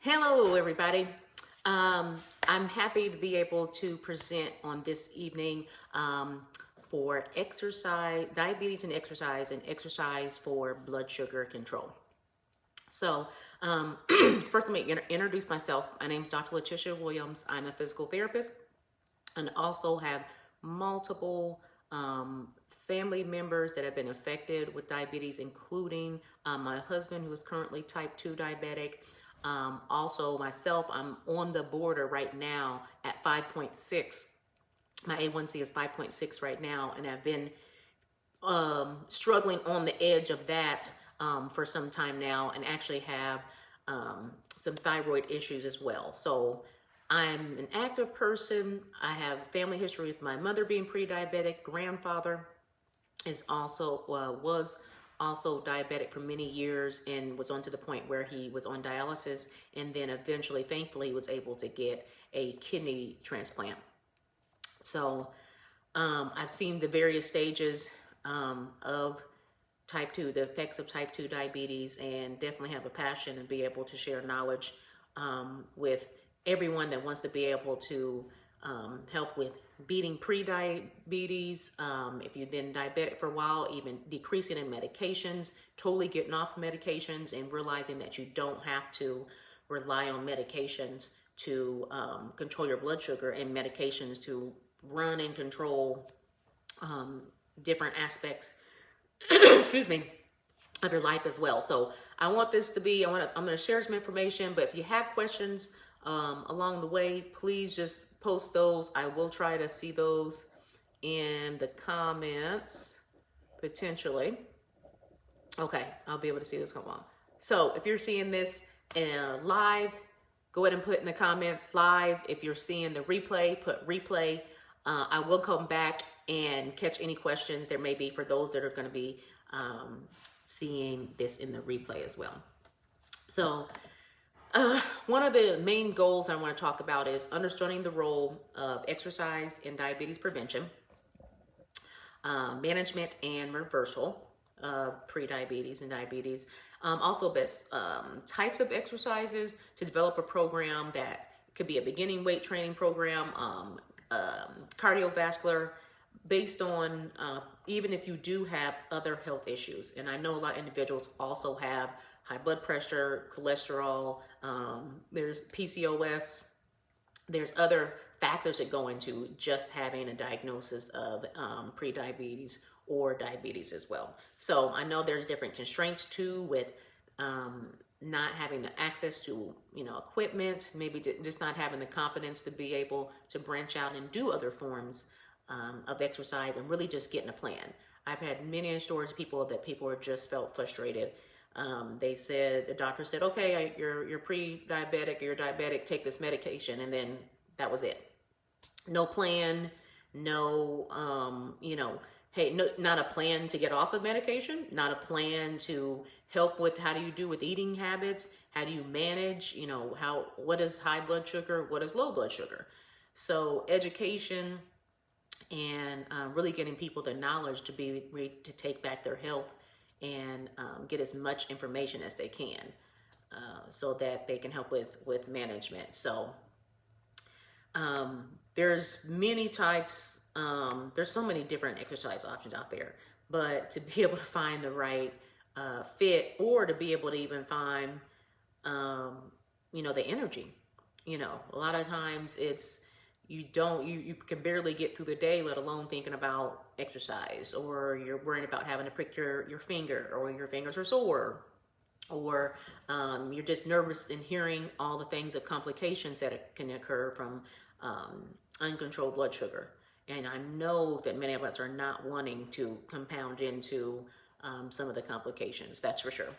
Hello, everybody. I'm happy to be able to present on this evening for exercise, diabetes and exercise for blood sugar control. So, first, let me introduce myself. My name is Dr. Letitia Williams. I'm a physical therapist and also have multiple family members that have been affected with diabetes, including my husband, who is currently type 2 diabetic. Also myself, I'm on the border right now at 5.6. My A1c is 5.6 right now, and I've been struggling on the edge of that for some time now, and actually have some thyroid issues as well. So I'm an active person. I have family history with my mother being pre-diabetic. Grandfather is also was also diabetic for many years and was on to the point where he was on dialysis, and then eventually, thankfully, was able to get a kidney transplant. So I've seen the various stages of type 2, the effects of type 2 diabetes, and definitely have a passion and be able to share knowledge with everyone that wants to be able to help with beating pre-diabetes, if you've been diabetic for a while, even decreasing in medications, totally getting off medications and realizing that you don't have to rely on medications to control your blood sugar, and medications to run and control different aspects excuse me, of your life as well. So I want this to be, I'm going to share some information, but if you have questions along the way, please just post those. I will try to see those in the comments, potentially. Okay, I'll be able to see this come on. So if you're seeing this live, go ahead and put in the comments live. If you're seeing the replay, put replay. I will come back and catch any questions there may be for those that are going to be seeing this in the replay as well. So one of the main goals I want to talk about is understanding the role of exercise in diabetes prevention, management, and reversal of pre-diabetes and diabetes. Also, best types of exercises to develop a program that could be a beginning weight training program, cardiovascular, based on even if you do have other health issues. And I know a lot of individuals also have high blood pressure, cholesterol, there's PCOS, there's other factors that go into just having a diagnosis of pre-diabetes or diabetes as well. So I know there's different constraints too with not having the access to, equipment, maybe just not having the confidence to be able to branch out and do other forms of exercise, and really just getting a plan. I've had many stories of people have just felt frustrated. They said, the doctor said, okay, you're pre-diabetic, or you're diabetic, take this medication. And then that was it. No plan, no, hey, no, not a plan to get off of medication, not a plan to help with how do you do with eating habits, how do you manage, what is high blood sugar, what is low blood sugar. So education and really getting people the knowledge to be ready to take back their health and get as much information as they can so that they can help with management. So there's many types, there's so many different exercise options out there, but to be able to find the right fit, or to be able to even find, the energy, a lot of times it's, you can barely get through the day, let alone thinking about exercise, or you're worrying about having to prick your finger, or your fingers are sore, or you're just nervous in hearing all the things of complications that can occur from uncontrolled blood sugar. And I know that many of us are not wanting to compound into some of the complications, that's for sure.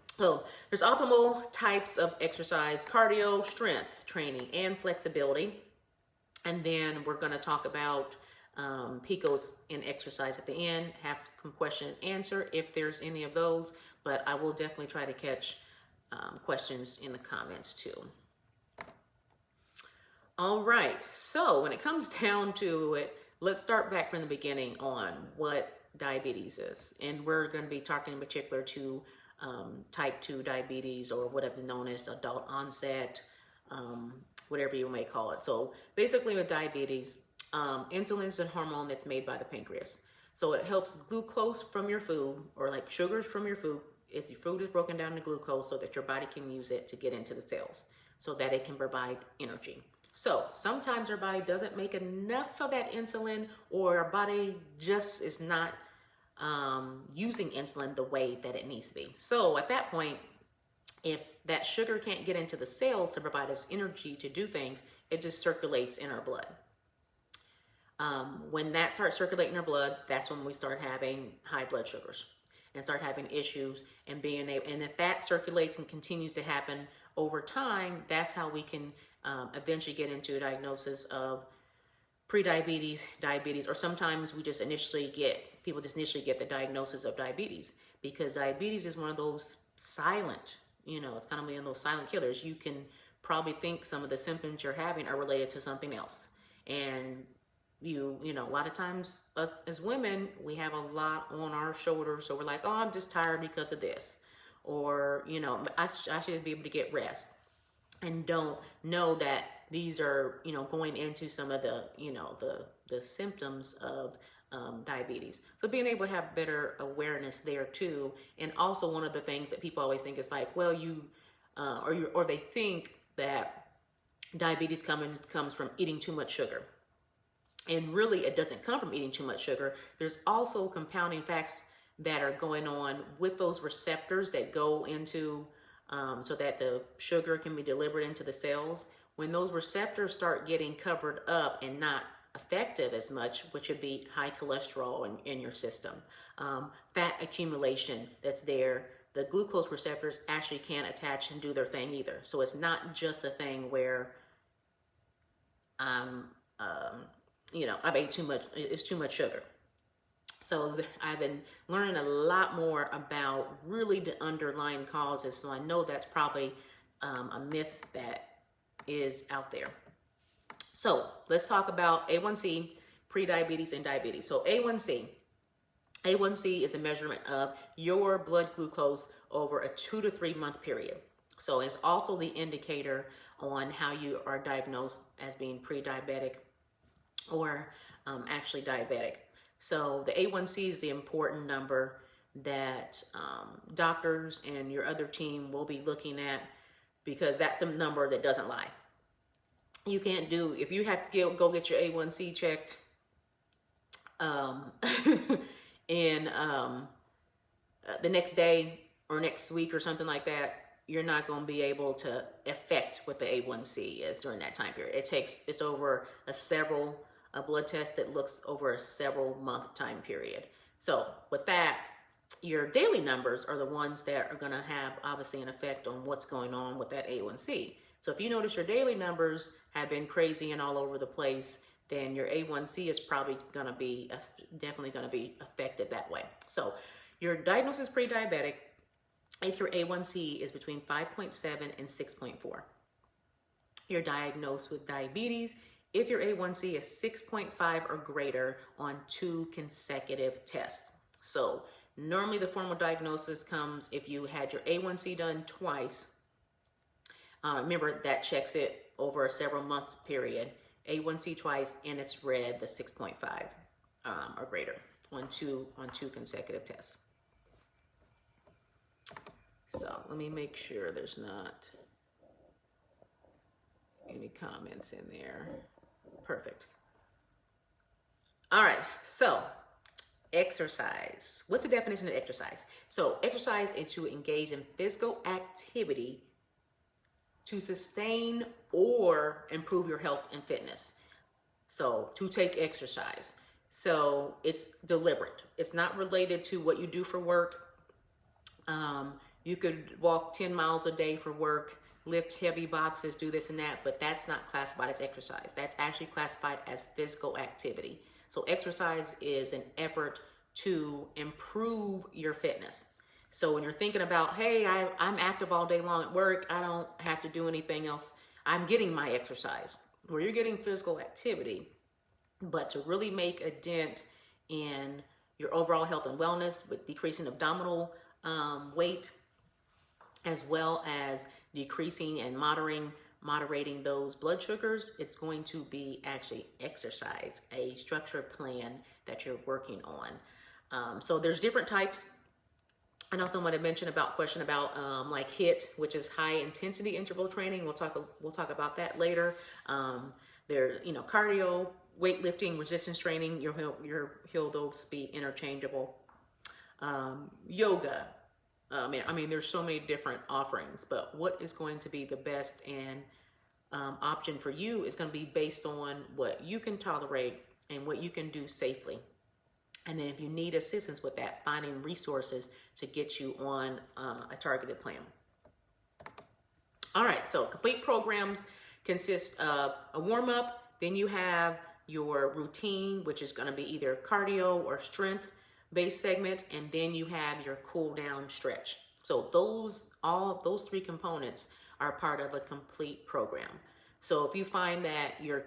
So there's optimal types of exercise: cardio, strength training, and flexibility. And then we're going to talk about Pcos in exercise at the end, have some question and answer if there's any of those, but I will definitely try to catch questions in the comments too. All right, so when it comes down to it, let's start back from the beginning on what diabetes is. And we're going to be talking in particular to type 2 diabetes, or whatever known as adult onset, whatever you may call it. So basically with diabetes, insulin is a hormone that's made by the pancreas. So it helps glucose from your food, or like sugars from your food, is your food is broken down to glucose so that your body can use it to get into the cells so that it can provide energy. So sometimes our body doesn't make enough of that insulin, or our body just is not using insulin the way that it needs to be. So at that point, if that sugar can't get into the cells to provide us energy to do things, it just circulates in our blood. When that starts circulating in our blood, that's when we start having high blood sugars and start having issues, and being able, and if that circulates and continues to happen over time, that's how we can eventually get into a diagnosis of pre-diabetes, diabetes, or sometimes people just initially get the diagnosis of diabetes, because diabetes is one of those silent, it's kind of one of those silent killers. You can probably think some of the symptoms you're having are related to something else. And a lot of times us as women, we have a lot on our shoulders. So we're like, oh, I'm just tired because of this. Or, I should be able to get rest. And don't know that these are, going into some of the, the symptoms of diabetes. So being able to have better awareness there too. And also one of the things that people always think is like, well, or they think that diabetes comes from eating too much sugar. And really, it doesn't come from eating too much sugar. There's also compounding facts that are going on with those receptors that go into, so that the sugar can be delivered into the cells. When those receptors start getting covered up and not effective as much, which would be high cholesterol in your system, fat accumulation that's there, the glucose receptors actually can't attach and do their thing either. So it's not just a thing where I've ate too much, it's too much sugar. So I've been learning a lot more about really the underlying causes. So I know that's probably a myth that is out there. So let's talk about A1c, pre-diabetes and diabetes. So A1c is a measurement of your blood glucose over a 2 to 3 month period. So it's also the indicator on how you are diagnosed as being pre-diabetic or actually diabetic. So the A1c is the important number that doctors and your other team will be looking at, because that's the number that doesn't lie. You can't if you have to go get your A1c checked in the next day or next week or something like that, you're not going to be able to affect what the A1c is during that time period. It's over a blood test that looks over a several month time period. So with that, your daily numbers are the ones that are going to have obviously an effect on what's going on with that A1c. So if you notice your daily numbers have been crazy and all over the place, then your A1c is probably going to be definitely going to be affected that way. So your diagnosis pre-diabetic if your A1c is between 5.7 and 6.4. You're diagnosed with diabetes if your A1c is 6.5 or greater on 2 consecutive tests. So normally the formal diagnosis comes if you had your A1c done twice. Remember, that checks it over a several month period. A1c twice, and it's read the 6.5 or greater on two consecutive tests. So let me make sure there's not any comments in there. Perfect. All right, so exercise. What's the definition of exercise? So exercise is to engage in physical activity to sustain or improve your health and fitness. So to take exercise. So it's deliberate. It's not related to what you do for work. You could walk 10 miles a day for work, lift heavy boxes, do this and that, but that's not classified as exercise. That's actually classified as physical activity. So exercise is an effort to improve your fitness. So when you're thinking about, hey, I'm active all day long at work, I don't have to do anything else, I'm getting my exercise. Where you're getting physical activity, but to really make a dent in your overall health and wellness with decreasing abdominal weight, as well as decreasing and moderating those blood sugars, it's going to be actually exercise, a structured plan that you're working on. So there's different types. I know someone had mentioned about like HIIT, which is high intensity interval training. We'll talk about that later. There, cardio, weightlifting, resistance training. You'll those be interchangeable. Yoga. I mean, there's so many different offerings, but what is going to be the best and option for you is going to be based on what you can tolerate and what you can do safely. And then if you need assistance with that, finding resources to get you on a targeted plan. All right, so complete programs consist of a warm-up, then you have your routine, which is going to be either cardio or strength-based segment, and then you have your cool-down stretch. So all those three components are part of a complete program. So if you find that your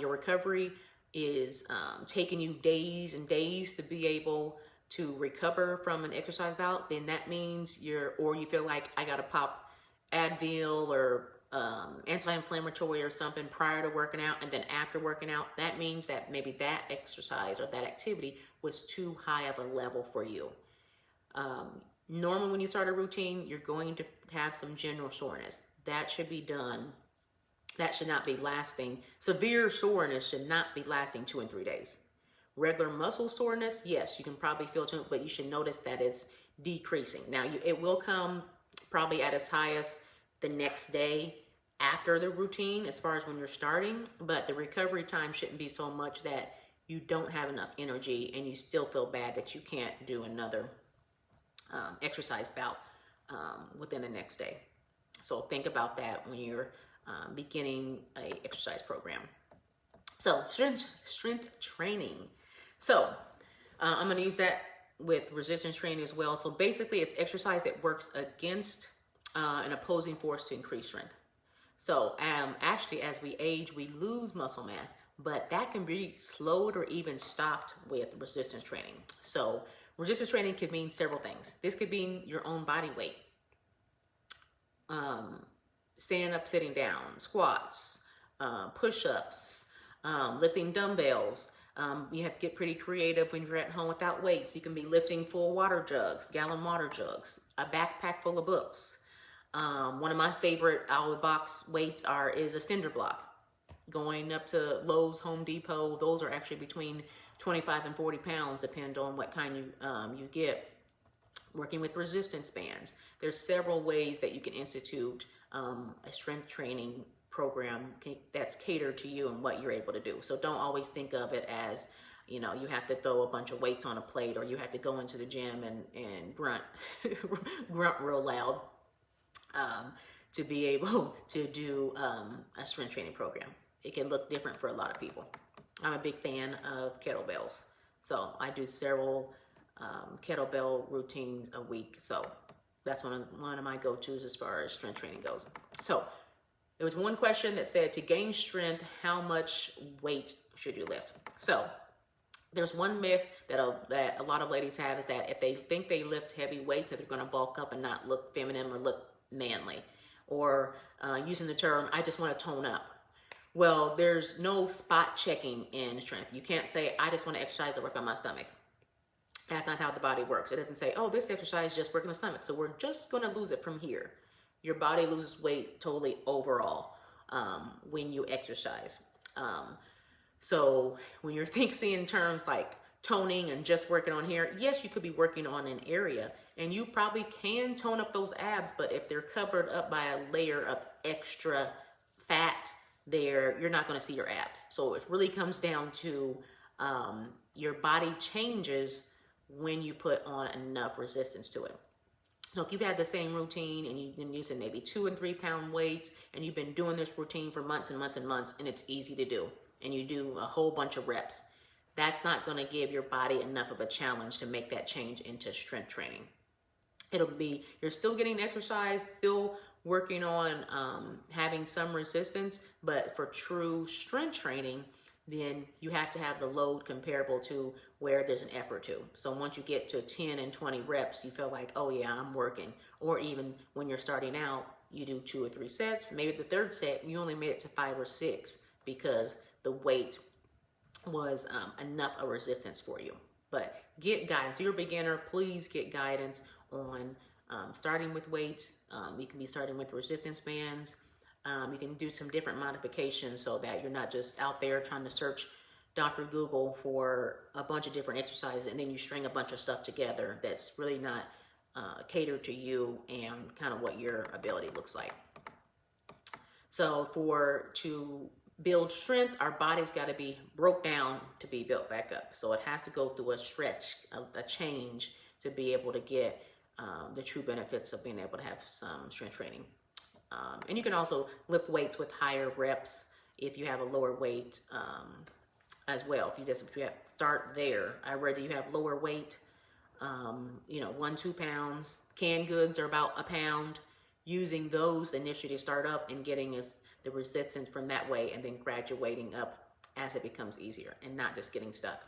recovery is taking you days and days to be able to recover from an exercise bout, then that means you feel like I gotta pop Advil or anti-inflammatory or something prior to working out, and then after working out, that means that maybe that exercise or that activity was too high of a level for you. Normally when you start a routine, you're going to have some general soreness. That should be done. That should not be lasting. Severe soreness should not be lasting 2 and 3 days. Regular muscle soreness, yes, you can probably feel it, but you should notice that it's decreasing. Now, it will come probably at its highest the next day after the routine as far as when you're starting, but the recovery time shouldn't be so much that you don't have enough energy and you still feel bad that you can't do another exercise bout within the next day. So think about that when you're beginning a exercise program. So strength training. So I'm going to use that with resistance training as well. So basically it's exercise that works against an opposing force to increase strength. So actually as we age, we lose muscle mass, but that can be slowed or even stopped with resistance training. So resistance training could mean several things. This could mean your own body weight. Stand up, sitting down, squats, push-ups, lifting dumbbells. You have to get pretty creative when you're at home without weights. You can be lifting full water jugs, gallon water jugs, a backpack full of books. One of my favorite out-of-the-box weights is a cinder block. Going up to Lowe's, Home Depot, those are actually between 25 and 40 pounds, depending on what kind you get. Working with resistance bands. There's several ways that you can institute a strength training program that's catered to you and what you're able to do. So don't always think of it as, you have to throw a bunch of weights on a plate, or you have to go into the gym and grunt real loud to be able to do a strength training program. It can look different for a lot of people. I'm a big fan of kettlebells. So I do several kettlebell routines a week. So that's one of my go-tos as far as strength training goes. So there was one question that said, to gain strength, how much weight should you lift? So there's one myth that a lot of ladies have, is that if they think they lift heavy weights, that they're going to bulk up and not look feminine or look manly, or using the term, I just want to tone up. Well, there's no spot checking in strength. You can't say, I just want to exercise to work on my stomach. That's not how the body works. It doesn't say, oh, this exercise is just working the stomach, so we're just going to lose it from here. Your body loses weight totally overall when you exercise. So when you're seeing terms like toning and just working on here, yes, you could be working on an area, and you probably can tone up those abs, but if they're covered up by a layer of extra fat there, you're not going to see your abs. So it really comes down to your body changes when you put on enough resistance to it. So if you've had the same routine and you've been using maybe 2 and 3 pound weights, and you've been doing this routine for months and months and months, and it's easy to do, and you do a whole bunch of reps, that's not going to give your body enough of a challenge to make that change into strength training. You're still getting exercise, still working on having some resistance, but for true strength training, then you have to have the load comparable to where there's an effort to. So once you get to 10 and 20 reps, you feel like, oh yeah, I'm working. Or even when you're starting out, you do 2 or 3 sets. Maybe the third set, you only made it to 5 or 6 because the weight was enough of resistance for you. But get guidance. If you're a beginner, please get guidance on starting with weights. You can be starting with resistance bands. You can do some different modifications so that you're not just out there trying to search Dr. Google for a bunch of different exercises and then you string a bunch of stuff together that's really not catered to you and kind of what your ability looks like. So to build strength, our body's got to be broke down to be built back up. So it has to go through a stretch, a change to be able to get the true benefits of being able to have some strength training. And you can also lift weights with higher reps if you have a lower weight as well. If you have start there, I'd rather you have lower weight, 1-2 pounds. Canned goods are about a pound. Using those initially to start up and getting the resistance from that way, and then graduating up as it becomes easier and not just getting stuck.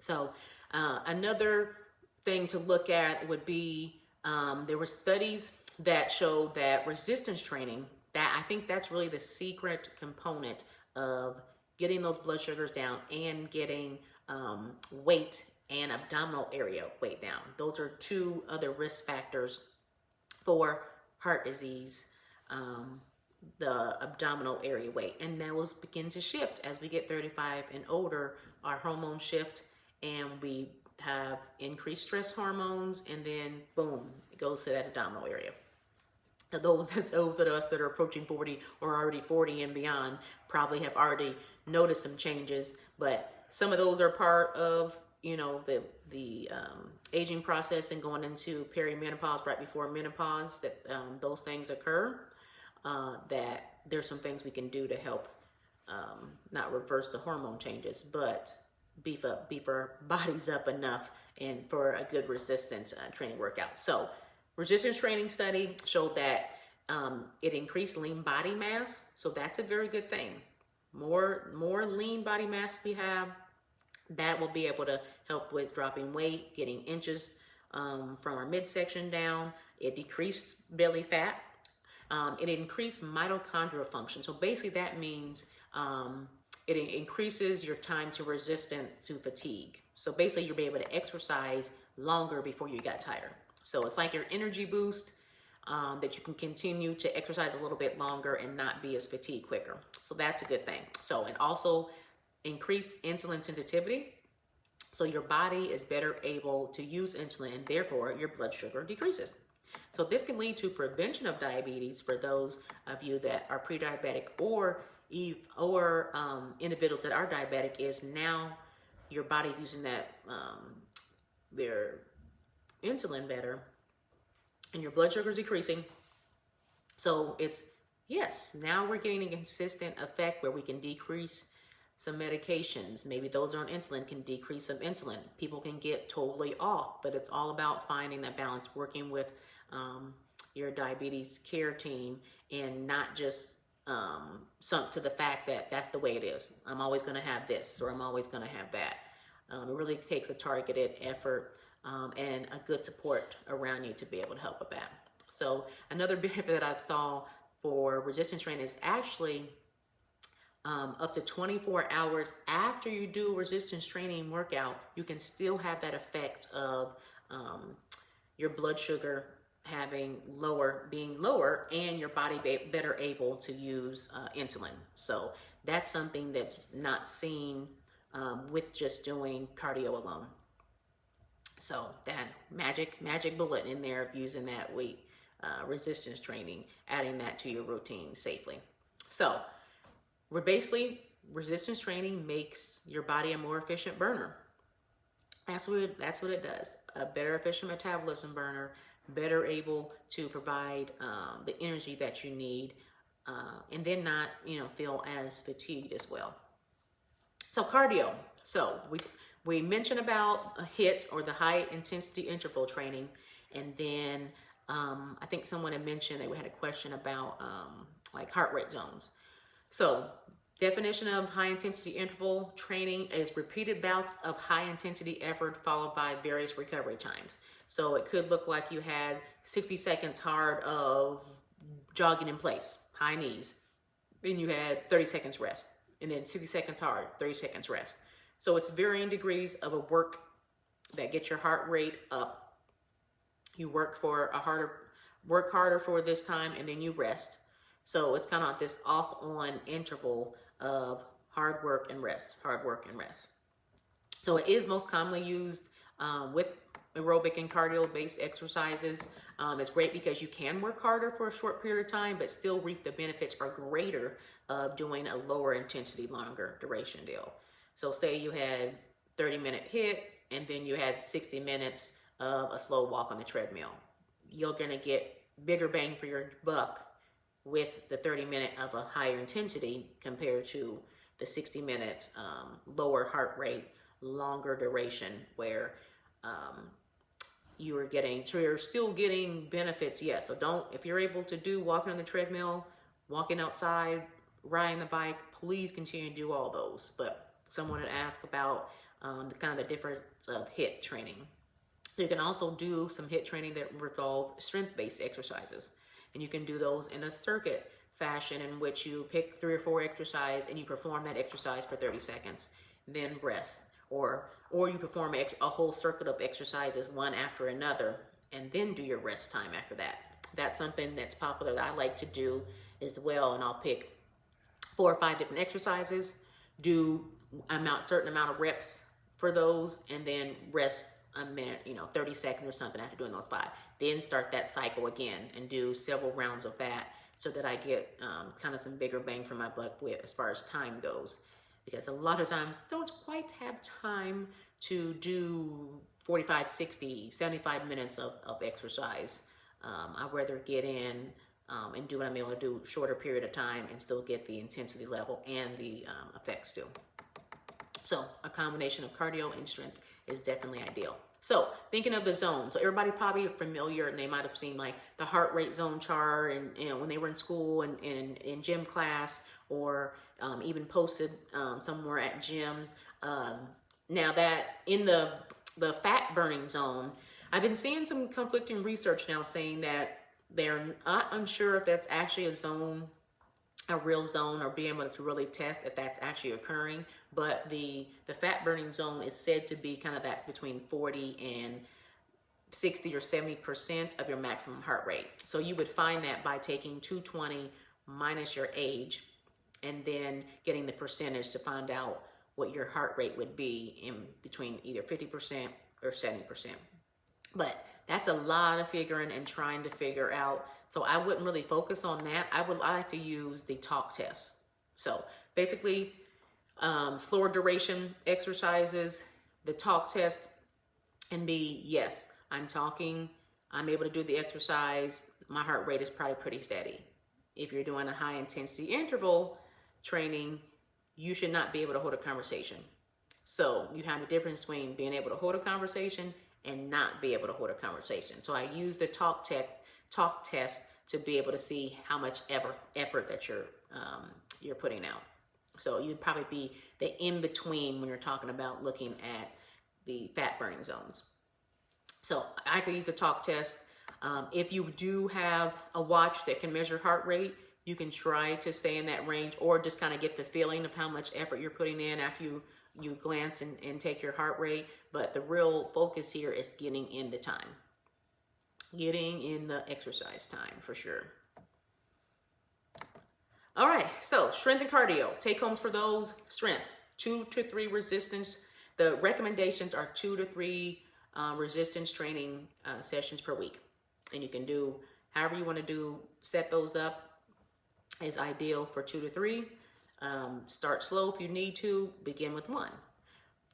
So another thing to look at would be there were studies that showed that resistance training, that I think that's really the secret component of getting those blood sugars down and getting weight and abdominal area weight down. Those are 2 other risk factors for heart disease, the abdominal area weight. And those begin to shift as we get 35 and older. Our hormones shift and we have increased stress hormones, and then boom, it goes to that abdominal area. Those of us that are approaching 40 or already 40 and beyond probably have already noticed some changes, but some of those are part of the aging process and going into perimenopause, right before menopause, that those things occur. That there's some things we can do to help not reverse the hormone changes, but beef our bodies up enough and for a good resistance training workout. So resistance training study showed that it increased lean body mass. So that's a very good thing. More lean body mass we have, that will be able to help with dropping weight, getting inches from our midsection down. It decreased belly fat. It increased mitochondrial function. So basically that means it increases your time to resistance to fatigue. So basically you'll be able to exercise longer before you got tired. So it's like your energy boost, that you can continue to exercise a little bit longer and not be as fatigued quicker. So that's a good thing. So it also increased insulin sensitivity. So your body is better able to use insulin and therefore your blood sugar decreases. So this can lead to prevention of diabetes for those of you that are pre-diabetic or individuals that are diabetic. Is now your body's using that their insulin better and your blood sugar is decreasing. So now we're getting a consistent effect where we can decrease some medications. Maybe those on insulin can decrease some insulin. People can get totally off, but it's all about finding that balance, working with your diabetes care team, and not just sunk to the fact that that's the way it is. I'm always going to have this, or I'm always going to have that. It really takes a targeted effort and a good support around you to be able to help with that. So another benefit that I've saw for resistance training is actually up to 24 hours after you do a resistance training workout, you can still have that effect of your blood sugar being lower and your body better able to use insulin. So that's something that's not seen with just doing cardio alone. So that magic bullet in there of using that weight resistance training, adding that to your routine safely. So we're basically, resistance training makes your body a more efficient burner. That's what it does. A better efficient metabolism burner, better able to provide the energy that you need, and then not feel as fatigued as well. So cardio. So we mentioned about a HIIT, or the high intensity interval training, and then I think someone had mentioned, they had a question about like heart rate zones. So Definition of high intensity interval training is repeated bouts of high intensity effort followed by various recovery times. So it could look like you had 60 seconds hard of jogging in place, high knees. Then you had 30 seconds rest, and then 60 seconds hard, 30 seconds rest. So it's varying degrees of a work that gets your heart rate up. You work harder for this time, and then you rest. So it's kind of this off-on interval of hard work and rest, hard work and rest. So it is most commonly used with aerobic and cardio-based exercises. It's great because you can work harder for a short period of time, but still reap the benefits or greater of doing a lower intensity, longer duration deal. So say you had 30-minute HIIT, and then you had 60 minutes of a slow walk on the treadmill. You're gonna get bigger bang for your buck with the 30-minute of a higher intensity compared to the 60 minutes lower heart rate, longer duration, where you're still getting benefits, yes. So if you're able to do walking on the treadmill, walking outside, riding the bike, please continue to do all those. But someone had asked about the difference of HIIT training. You can also do some HIIT training that involve strength-based exercises. And you can do those in a circuit fashion in which you pick 3 or 4 exercises and you perform that exercise for 30 seconds, then rest. Or you perform a whole circuit of exercises one after another and then do your rest time after that. That's something that's popular that I like to do as well. And I'll pick 4 or 5 different exercises, do certain amount of reps for those, and then rest a minute, 30 seconds or something after doing those 5. Then start that cycle again and do several rounds of that so that I get kind of some bigger bang for my buck as far as time goes. Because a lot of times don't quite have time to do 45, 60, 75 minutes of exercise. I'd rather get in and do what I'm able to do shorter period of time and still get the intensity level and the effects still. So a combination of cardio and strength is definitely ideal. So thinking of the zone, so everybody probably familiar, and they might have seen like the heart rate zone chart, and when they were in school and in gym class, or even posted somewhere at gyms. Now that in the fat burning zone, I've been seeing some conflicting research now saying that they're not unsure if that's actually a real zone, or being able to really test if that's actually occurring. But the fat burning zone is said to be kind of that between 40 and 60 or 70% of your maximum heart rate. So you would find that by taking 220 minus your age and then getting the percentage to find out what your heart rate would be in between either 50% or 70%. But that's a lot of figuring and trying to figure out. So I wouldn't really focus on that. I would like to use the talk test. So basically, slower duration exercises, the talk test can be, yes, I'm talking, I'm able to do the exercise, my heart rate is probably pretty steady. If you're doing a high intensity interval training, you should not be able to hold a conversation. So you have the difference between being able to hold a conversation and not be able to hold a conversation. So I use the talk test to be able to see how much effort that you're putting out. So you'd probably be the in-between when you're talking about looking at the fat burning zones. So I could use a talk test. If you do have a watch that can measure heart rate, you can try to stay in that range, or just kind of get the feeling of how much effort you're putting in after you glance and take your heart rate. But the real focus here is getting in the time. Getting in the exercise time for sure. All right, so strength and cardio. Take homes for those: strength, 2 to 3 resistance. The recommendations are 2 to 3 resistance training sessions per week. And you can do however you want to do, set those up is ideal for 2 to 3. Start slow if you need to, begin with 1.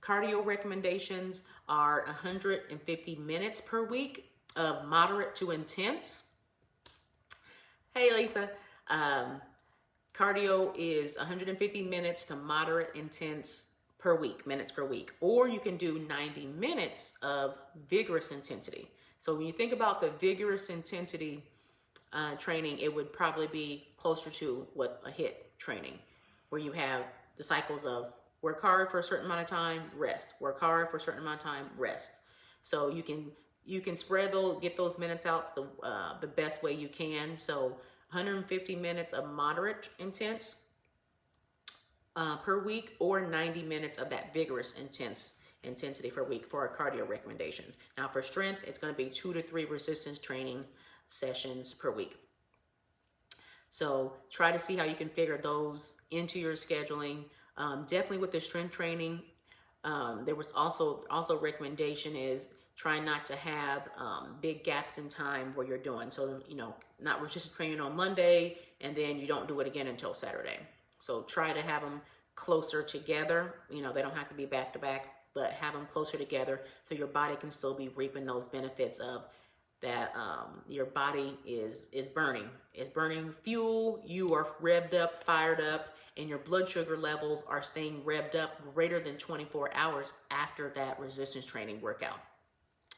Cardio recommendations are 150 minutes per week of moderate to intense. Hey, Lisa. Cardio is 150 minutes to moderate intense minutes per week. Or you can do 90 minutes of vigorous intensity. So when you think about the vigorous intensity training, it would probably be closer to what a HIIT training. where you have the cycles of work hard for a certain amount of time, rest, work hard for a certain amount of time, rest. So you can spread those, get those minutes out the best way you can. So 150 minutes of moderate intense per week, or 90 minutes of that vigorous intensity per week for our cardio recommendations. Now for strength, it's going to be 2 to 3 resistance training sessions per week. So try to see how you can figure those into your scheduling. Definitely with the strength training, there was also recommendation is try not to have big gaps in time where you're doing. So, not resistance training on Monday and then you don't do it again until Saturday. So try to have them closer together. They don't have to be back to back, but have them closer together so your body can still be reaping those benefits of that. Your body is burning. It's burning fuel. You are revved up, fired up, and your blood sugar levels are staying revved up greater than 24 hours after that resistance training workout.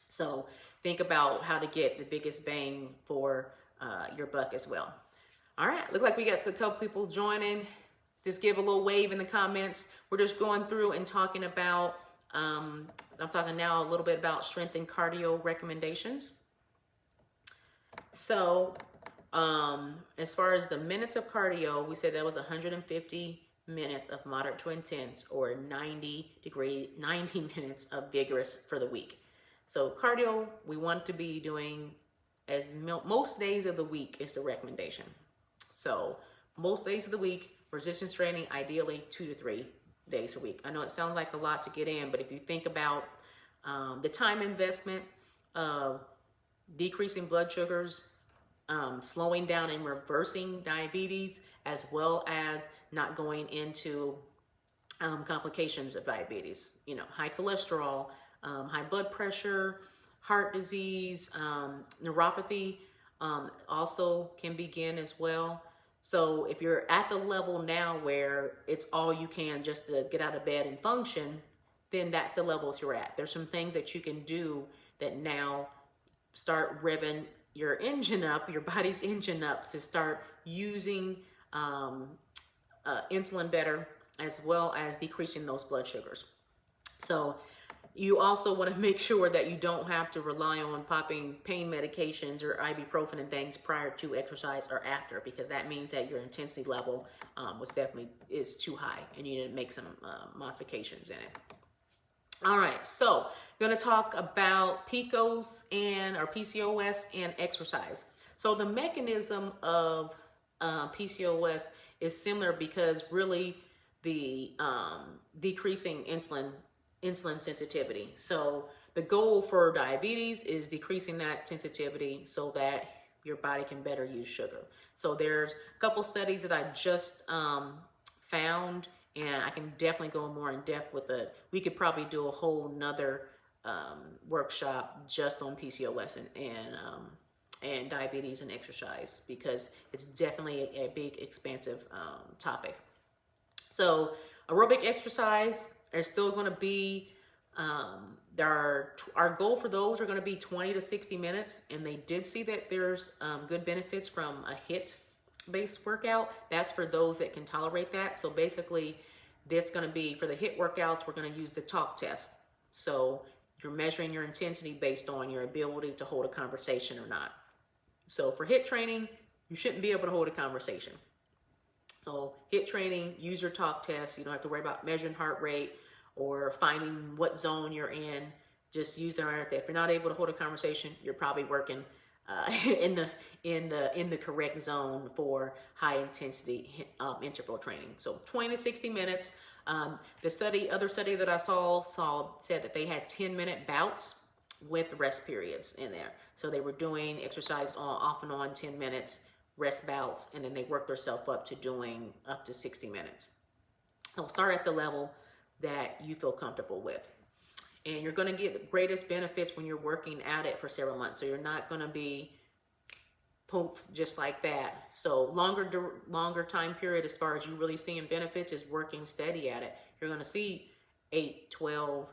So think about how to get the biggest bang for your buck as well. All right, look like we got a couple people joining. Just give a little wave in the comments. We're just going through and talking about, I'm talking now a little bit about strength and cardio recommendations. So as far as the minutes of cardio, we said that was 150 minutes of moderate to intense, or 90 minutes of vigorous for the week. So cardio, we want to be doing most days of the week is the recommendation. So most days of the week, resistance training, ideally 2 to 3 days a week. I know it sounds like a lot to get in, but if you think about the time investment of decreasing blood sugars, slowing down and reversing diabetes, as well as not going into complications of diabetes, high cholesterol, high blood pressure, heart disease, neuropathy also can begin as well. So if you're at the level now where it's all you can just to get out of bed and function, then that's the levels you're at. There's some things that you can do that now start revving your engine up, your body's engine up, to start using insulin better, as well as decreasing those blood sugars. So you also want to make sure that you don't have to rely on popping pain medications or ibuprofen and things prior to exercise or after, because that means that your intensity level is too high and you need to make some modifications in it. All right, so we're going to talk about Pcos or PCOS and exercise. So the mechanism of PCOS is similar, because really the decreasing insulin sensitivity. So the goal for diabetes is decreasing that sensitivity so that your body can better use sugar. So there's a couple studies that I just found, and I can definitely go more in depth with it. We could probably do a whole nother workshop just on PCOS and diabetes and exercise, because it's definitely a big, expansive topic. So aerobic exercise are still going to be, our goal for those are going to be 20 to 60 minutes. And they did see that there's good benefits from a HIIT-based workout. That's for those that can tolerate that. So basically, this going to be, for the HIIT workouts, we're going to use the talk test. So you're measuring your intensity based on your ability to hold a conversation or not. So for HIIT training, you shouldn't be able to hold a conversation. So HIIT training, use your talk test. You don't have to worry about measuring heart rate or finding what zone you're in. Just use the right there. If you're not able to hold a conversation, you're probably working in the correct zone for high intensity interval training. So 20 to 60 minutes. The other study that I saw said that they had 10-minute bouts with rest periods in there. So they were doing exercise off and on 10 minutes, rest bouts, and then they worked themselves up to doing up to 60 minutes. So start at the level that you feel comfortable with. And you're going to get the greatest benefits when you're working at it for several months. So you're not going to be poof just like that. So longer time period as far as you really seeing benefits is working steady at it. You're going to see 8, 12,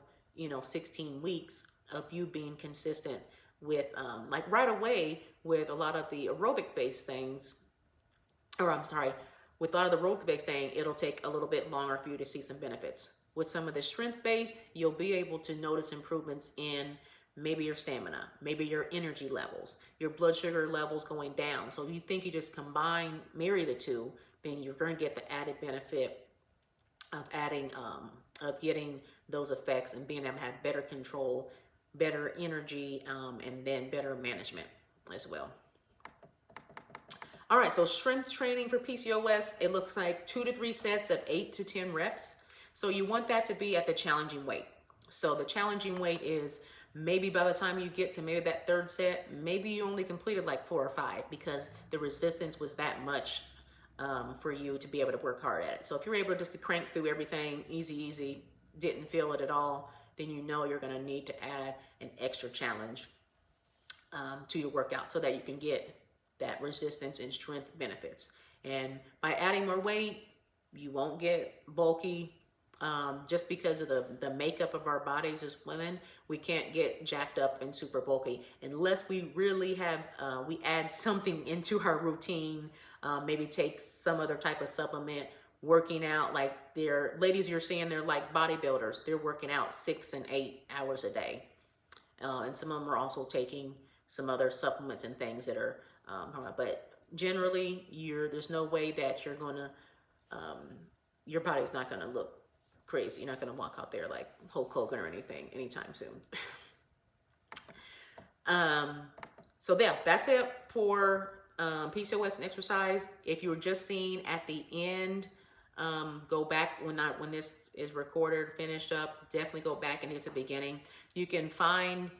16 weeks of you being consistent with like right away with a lot of the aerobic based things, with a lot of the rope-based thing, it'll take a little bit longer for you to see some benefits. With some of the strength-based, you'll be able to notice improvements in maybe your stamina, maybe your energy levels, your blood sugar levels going down. So if you think you just marry the two, then you're going to get the added benefit of getting those effects and being able to have better control, better energy, and then better management as well. All right, so strength training for PCOS, it looks like 2 to 3 sets of 8 to 10 reps. So you want that to be at the challenging weight. So the challenging weight is maybe by the time you get to maybe that third set, maybe you only completed like 4 or 5 because the resistance was that much for you to be able to work hard at it. So if you're able just to crank through everything easy, didn't feel it at all, then you know you're gonna need to add an extra challenge to your workout so that you can get that resistance and strength benefits. And by adding more weight, you won't get bulky. Just because of the makeup of our bodies as women, we can't get jacked up and super bulky unless we really have, we add something into our routine, maybe take some other type of supplement, working out. Like ladies you're seeing, they're like bodybuilders. They're working out 6 and 8 hours a day. And some of them are also taking some other supplements and things that are, but generally there's no way that you're gonna, your body's not gonna look crazy. You're not gonna walk out there like Hulk Hogan or anything anytime soon. So yeah, that's it for PCOS and exercise. If you were just seeing at the end, go back when this is recorded, finished up, definitely go back and hit the beginning. You can find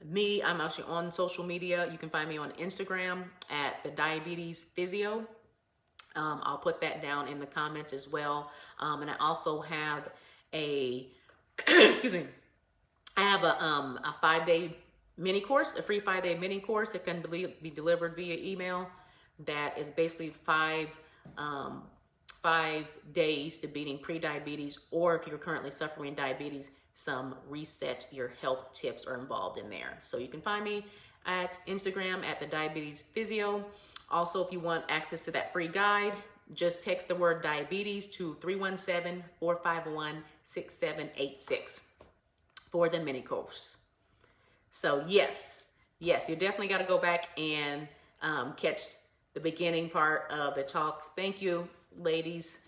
me, I'm actually on social media. You can find me on Instagram at the Diabetes Physio. I'll put that down in the comments as well. And I also have excuse me, I have a 5-day mini course, a free 5-day mini course that can be delivered via email. That is basically 5 days to beating pre-diabetes, or if you're currently suffering diabetes, some reset your health tips are involved in there. So you can find me at Instagram at the Diabetes Physio. Also, if you want access to that free guide, just text the word diabetes to 317-451-6786 for the mini course. So yes, you definitely got to go back and catch the beginning part of the talk. Thank you, ladies,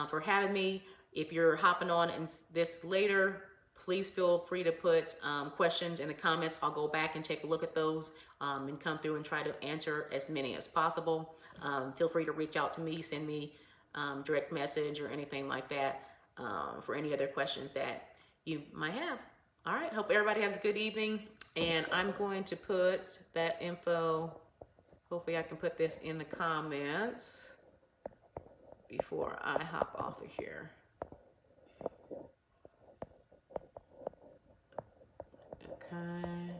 for having me. If you're hopping on and this later, please feel free to put questions in the comments. I'll go back and take a look at those and come through and try to answer as many as possible. Feel free to reach out to me, send me direct message or anything like that for any other questions that you might have. All right, hope everybody has a good evening. And I'm going to put that info, hopefully I can put this in the comments before I hop off of here. Okay.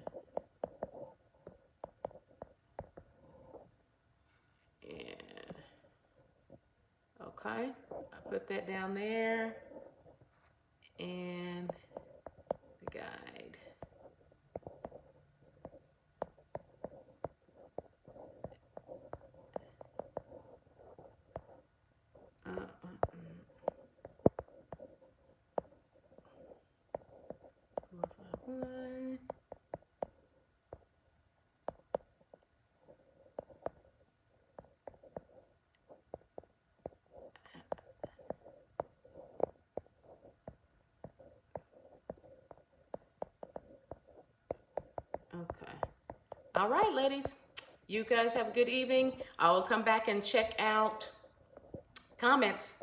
And okay, I put that down there. And the guide. Okay. All right, ladies. You guys have a good evening. I will come back and check out comments.